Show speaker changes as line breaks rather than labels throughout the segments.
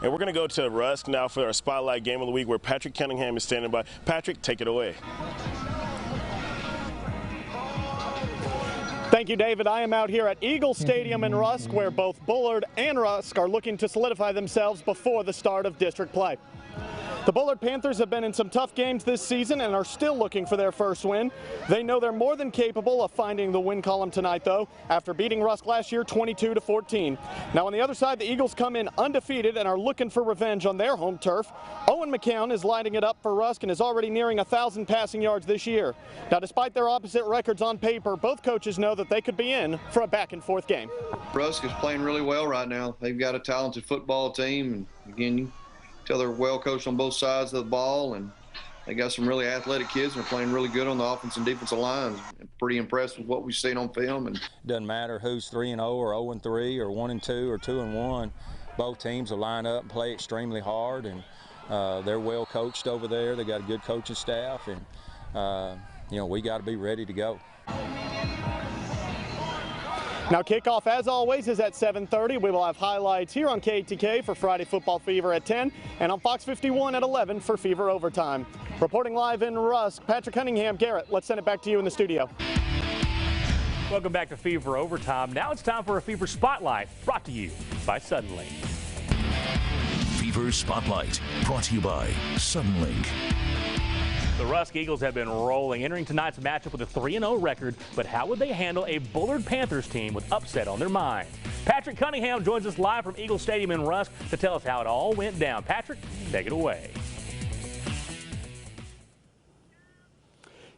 And we're going to go to Rusk now for our Spotlight Game of the Week, where Patrick Cunningham is standing by. Patrick, take it away.
Thank you, David. I am out here at Eagle Stadium in Rusk, where both Bullard and Rusk are looking to solidify themselves before the start of district play. The Bullard Panthers have been in some tough games this season and are still looking for their first win. They know they're more than capable of finding the win column tonight, though, after beating Rusk last year 22-14. Now on the other side, the Eagles come in undefeated and are looking for revenge on their home turf. Owen McCown is lighting it up for Rusk and is already nearing 1,000 passing yards this year. Now, despite their opposite records on paper, both coaches know that they could be in for a back-and-forth game.
Rusk is playing really well right now. They've got a talented football team, and again, you tell they're well coached on both sides of the ball, and they got some really athletic kids and are playing really good on the offense and defensive lines. I'm pretty impressed with what we've seen on film. And
doesn't matter who's 3-0 or 0-3 or 1-2 or 2-1. Both teams will line up and play extremely hard, and they're well coached over there. They got a good coaching staff, and you know, we got to be ready to go.
Now kickoff, as always, is at 7:30. We will have highlights here on KETK for Friday Football Fever at 10 and on Fox 51 at 11 for Fever Overtime. Reporting live in Rusk, Patrick Cunningham. Garrett, let's send it back to you in the studio.
Welcome back to Fever Overtime. Now it's time for a Fever Spotlight, brought to you by Suddenlink.
Fever Spotlight, brought to you by Suddenlink.
The Rusk Eagles have been rolling, entering tonight's matchup with a 3-0 record, but how would they handle a Bullard Panthers team with upset on their mind? Patrick Cunningham joins us live from Eagle Stadium in Rusk to tell us how it all went down. Patrick, take it away.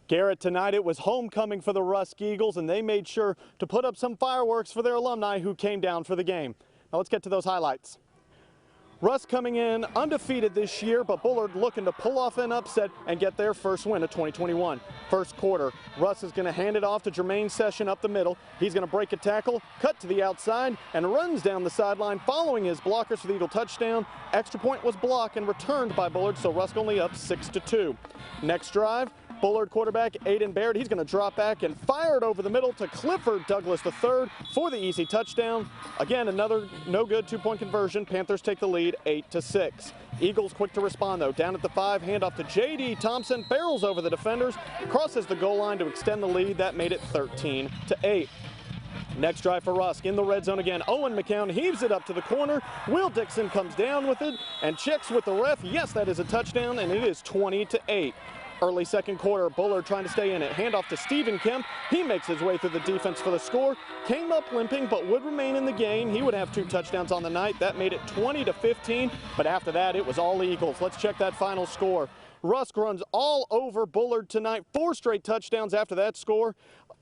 Garrett, tonight it was homecoming for the Rusk Eagles, and they made sure to put up some fireworks for their alumni who came down for the game. Now let's get to those highlights. Rusk coming in undefeated this year, but Bullard looking to pull off an upset and get their first win of 2021. First quarter, Russ is going to hand it off to Jermaine Session up the middle. He's going to break a tackle, cut to the outside, and runs down the sideline following his blockers for the Eagle touchdown. Extra point was blocked and returned by Bullard, so Rusk only up 6-2. Next drive, Bullard quarterback Aiden Baird, he's going to drop back and fire it over the middle to Clifford Douglas III for the easy touchdown. Again, another no-good two-point conversion. Panthers take the lead 8-6. Eagles quick to respond, though. Down at the 5, handoff to J.D. Thompson, barrels over the defenders, crosses the goal line to extend the lead. That made it 13-8. Next drive for Rusk in the red zone again. Owen McCown heaves it up to the corner. Will Dixon comes down with it and checks with the ref. Yes, that is a touchdown, and it is 20-8. Early second quarter, Bullard trying to stay in it. Handoff to Stephen Kemp. He makes his way through the defense for the score. Came up limping, but would remain in the game. He would have 2 touchdowns on the night. That made it 20-15, but after that, it was all Eagles. Let's check that final score. Rusk runs all over Bullard tonight. 4 straight touchdowns after that score.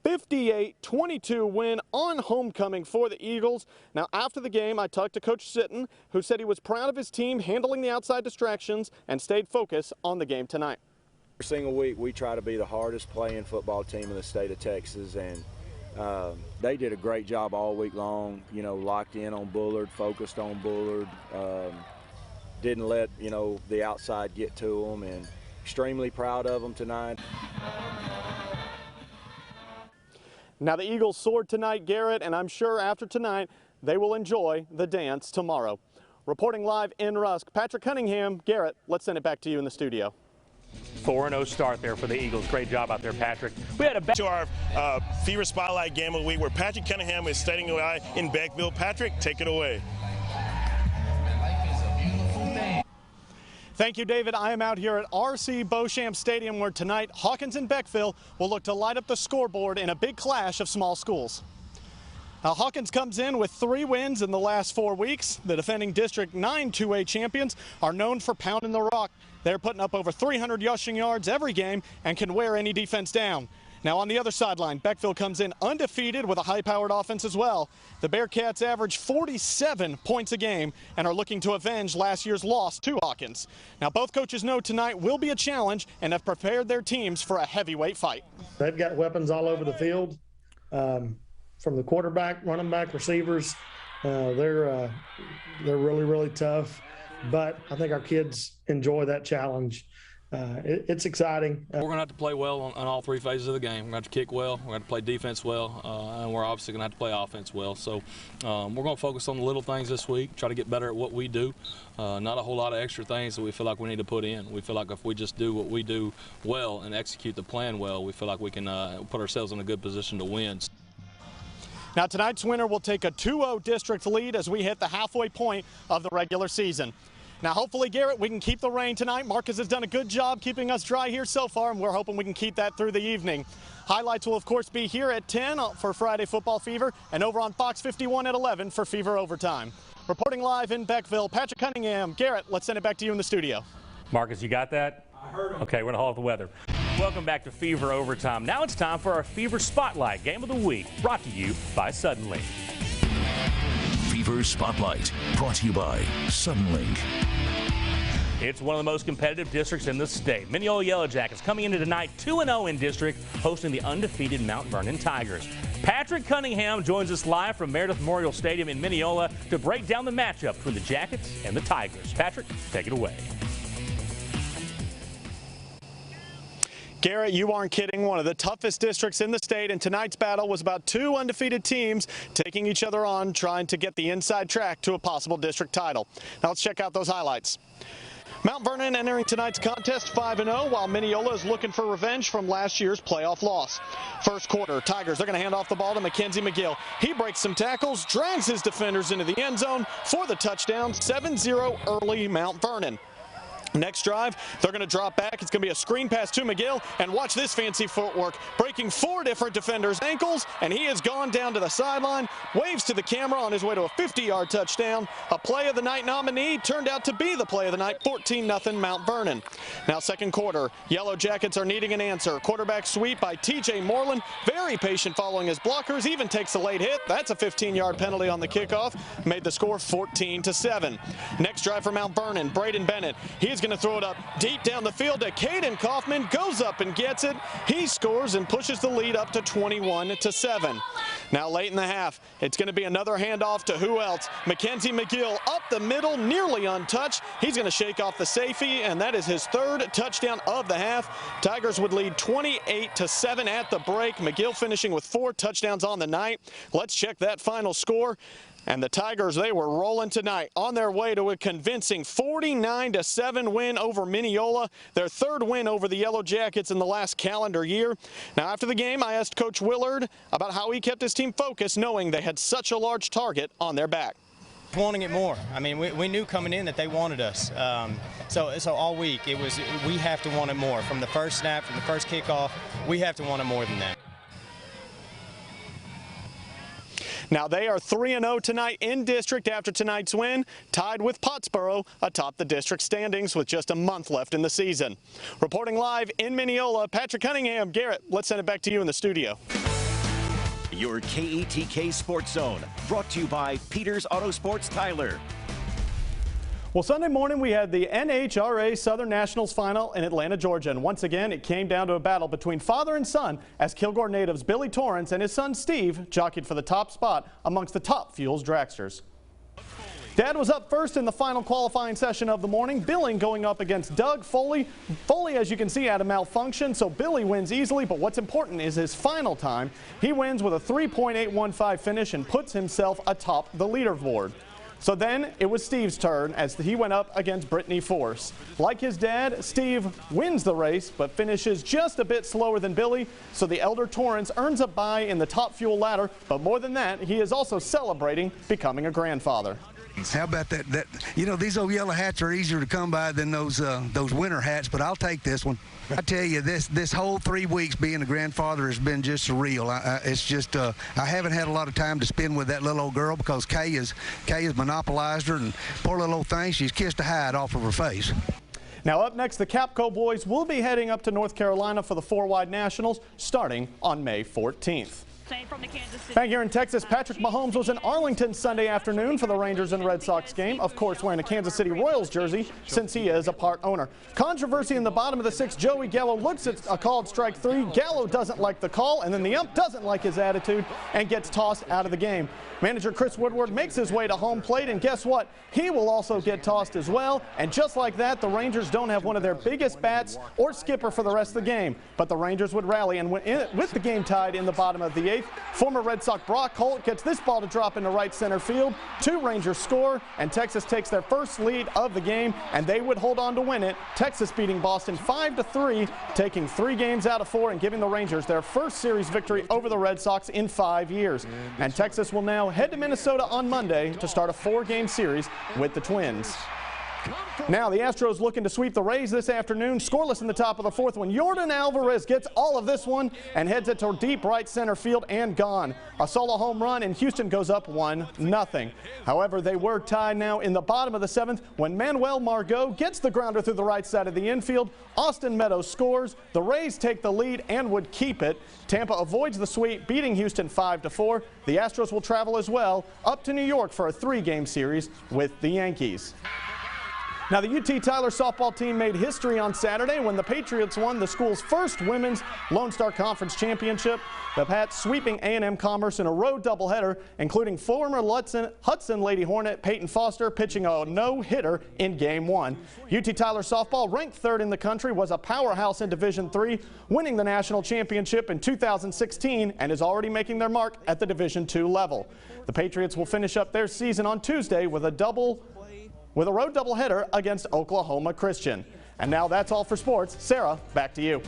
58-22 win on homecoming for the Eagles. Now, after the game, I talked to Coach Sitton, who said he was proud of his team handling the outside distractions and stayed focused on the game tonight.
Every single week we try to be the hardest playing football team in the state of Texas, and they did a great job all week long, you know, locked in on Bullard, focused on Bullard, didn't let, you know, the outside get to them, and extremely proud of them tonight.
Now the Eagles soared tonight, Garrett, and I'm sure after tonight they will enjoy the dance tomorrow. Reporting live in Rusk, Patrick Cunningham. Garrett, let's send it back to you in the studio.
4-0 start there for the Eagles. Great job out there, Patrick. We had a
To our Fever Spotlight Game of the Week, where Patrick Cunningham is standing by in Beckville. Patrick, take it away.
Thank you, David. I am out here at R.C. Beauchamp Stadium, where tonight Hawkins and Beckville will look to light up the scoreboard in a big clash of small schools. Now, Hawkins comes in with 3 wins in the last 4 weeks. The defending District 9 2A champions are known for pounding the rock. They're putting up over 300 rushing yards every game and can wear any defense down. Now on the other sideline, Beckville comes in undefeated with a high-powered offense as well. The Bearcats average 47 points a game and are looking to avenge last year's loss to Hawkins. Now both coaches know tonight will be a challenge and have prepared their teams for a heavyweight fight.
They've got weapons all over the field, from the quarterback, running back, receivers. They're really, really tough. But I think our kids enjoy that challenge. it's exciting.
We're going to have to play well on all three phases of the game. We're going to have to kick well, we're going to have to play defense well, and we're obviously going to have to play offense well. So we're going to focus on the little things this week, try to get better at what we do. Not a whole lot of extra things that we feel like we need to put in. We feel like if we just do what we do well and execute the plan well, we feel like we can put ourselves in a good position to win.
Now tonight's winner will take a 2-0 district lead as we hit the halfway point of the regular season. Now hopefully, Garrett, we can keep the rain tonight. Marcus has done a good job keeping us dry here so far, and we're hoping we can keep that through the evening. Highlights will of course be here at 10 for Friday Football Fever and over on Fox 51 at 11 for Fever Overtime. Reporting live in Beckville, Patrick Cunningham. Garrett, let's send it back to you in the studio.
Marcus, you got that?
I heard him.
Okay, we're going to haul up the weather. Welcome back to Fever Overtime. Now it's time for our Fever Spotlight Game of the Week, brought to you by Suddenlink.
Fever Spotlight, brought to you by Suddenlink.
It's one of the most competitive districts in the state. Mineola Yellow Jackets coming into tonight 2-0 in district, hosting the undefeated Mount Vernon Tigers. Patrick Cunningham joins us live from Meredith Memorial Stadium in Mineola to break down the matchup between the Jackets and the Tigers. Patrick, take it away.
Garrett, you aren't kidding. One of the toughest districts in the state, and tonight's battle was about two undefeated teams taking each other on, trying to get the inside track to a possible district title. Now let's check out those highlights. Mount Vernon entering tonight's contest 5-0, while Mineola is looking for revenge from last year's playoff loss. First quarter, Tigers, they're going to hand off the ball to Mackenzie McGill. He breaks some tackles, drags his defenders into the end zone for the touchdown, 7-0 early Mount Vernon. Next drive, they're going to drop back. It's going to be a screen pass to McGill, and watch this fancy footwork, breaking four different defenders' ankles, and he has gone down to the sideline, waves to the camera on his way to a 50-yard touchdown. A play of the night nominee turned out to be the play of the night, 14-0 Mount Vernon. Now second quarter, Yellow Jackets are needing an answer. Quarterback sweep by TJ Moreland, very patient following his blockers, even takes a late hit. That's a 15-yard penalty on the kickoff, made the score 14-7. Next drive for Mount Vernon, Braden Bennett, he's going to throw it up deep down the field to Caden Kaufman, goes up and gets it. He scores and pushes the lead up to 21-7. Now late in the half, it's going to be another handoff to who else? Mackenzie McGill up the middle, nearly untouched. He's going to shake off the safety, and that is his third touchdown of the half. Tigers would lead 28-7 at the break. McGill finishing with 4 touchdowns on the night. Let's check that final score. And the Tigers, they were rolling tonight on their way to a convincing 49-7 win over Mineola, their third win over the Yellow Jackets in the last calendar year. Now, after the game, I asked Coach Willard about how he kept his team focused, knowing they had such a large target on their back.
Wanting it more. I mean, we knew coming in that they wanted us. So all week, we have to want it more. From the first snap, from the first kickoff, we have to want it more than that.
Now they are 3-0 tonight in district after tonight's win, tied with Pottsboro atop the district standings with just a month left in the season. Reporting live in Mineola, Patrick Cunningham. Garrett, let's send it back to you in the studio.
Your KETK Sports Zone, brought to you by Peters Auto Sports Tyler.
Well, Sunday morning we had the NHRA Southern Nationals final in Atlanta, Georgia, and once again it came down to a battle between father and son as Kilgore natives Billy Torrance and his son Steve jockeyed for the top spot amongst the top Fuels dragsters. Dad was up first in the final qualifying session of the morning, Billy going up against Doug Foley. Foley, as you can see, had a malfunction, so Billy wins easily, but what's important is his final time. He wins with a 3.815 finish and puts himself atop the leaderboard. So then it was Steve's turn as he went up against Brittany Force. Like his dad, Steve wins the race but finishes just a bit slower than Billy, so the elder Torrance earns a bye in the top fuel ladder, but more than that, he is also celebrating becoming a grandfather.
How about that? You know, these old yellow hats are easier to come by than those winter hats, but I'll take this one. I tell you, this whole 3 weeks being a grandfather has been just surreal. It's just I haven't had a lot of time to spend with that little old girl because Kay has monopolized her, and poor little old thing, she's kissed a hide off of her face.
Now up next, the Capco boys will be heading up to North Carolina for the 4-wide Nationals starting on May 14th. Back here in Texas, Patrick Mahomes was in Arlington Sunday afternoon for the Rangers and Red Sox game, of course wearing a Kansas City Royals jersey since he is a part owner. Controversy in the bottom of the sixth. Joey Gallo looks at a called strike three. Gallo doesn't like the call, and then the ump doesn't like his attitude and gets tossed out of the game. Manager Chris Woodward makes his way to home plate, and guess what? He will also get tossed as well. And just like that, the Rangers don't have one of their biggest bats or skipper for the rest of the game. But the Rangers would rally, and with the game tied in the bottom of the eighth, former Red Sox Brock Holt gets this ball to drop into right center field. Two Rangers score, and Texas takes their first lead of the game, and they would hold on to win it. Texas beating Boston 5-3, taking 3 games out of 4 and giving the Rangers their first series victory over the Red Sox in 5 years. And Texas will now head to Minnesota on Monday to start a 4-game series with the Twins. Now the Astros looking to sweep the Rays this afternoon. Scoreless in the top of the 4th when Yordan Alvarez gets all of this one and heads it toward deep right center field and gone. A solo home run, and Houston goes up 1-0. However, they were tied now in the bottom of the 7th when Manuel Margot gets the grounder through the right side of the infield. Austin Meadows scores. The Rays take the lead and would keep it. Tampa avoids the sweep, beating Houston 5-4. The Astros will travel as well up to New York for a 3-game series with the Yankees. Now, the UT Tyler softball team made history on Saturday when the Patriots won the school's first women's Lone Star Conference championship. The Pats sweeping A&M Commerce in a road doubleheader, including former Hudson Lady Hornet Peyton Foster pitching a no-hitter in Game 1. UT Tyler softball, ranked 3rd in the country, was a powerhouse in Division III, winning the national championship in 2016 and is already making their mark at the Division II level. The Patriots will finish up their season on Tuesday with a road doubleheader against Oklahoma Christian. And now that's all for sports. Sarah, back to you.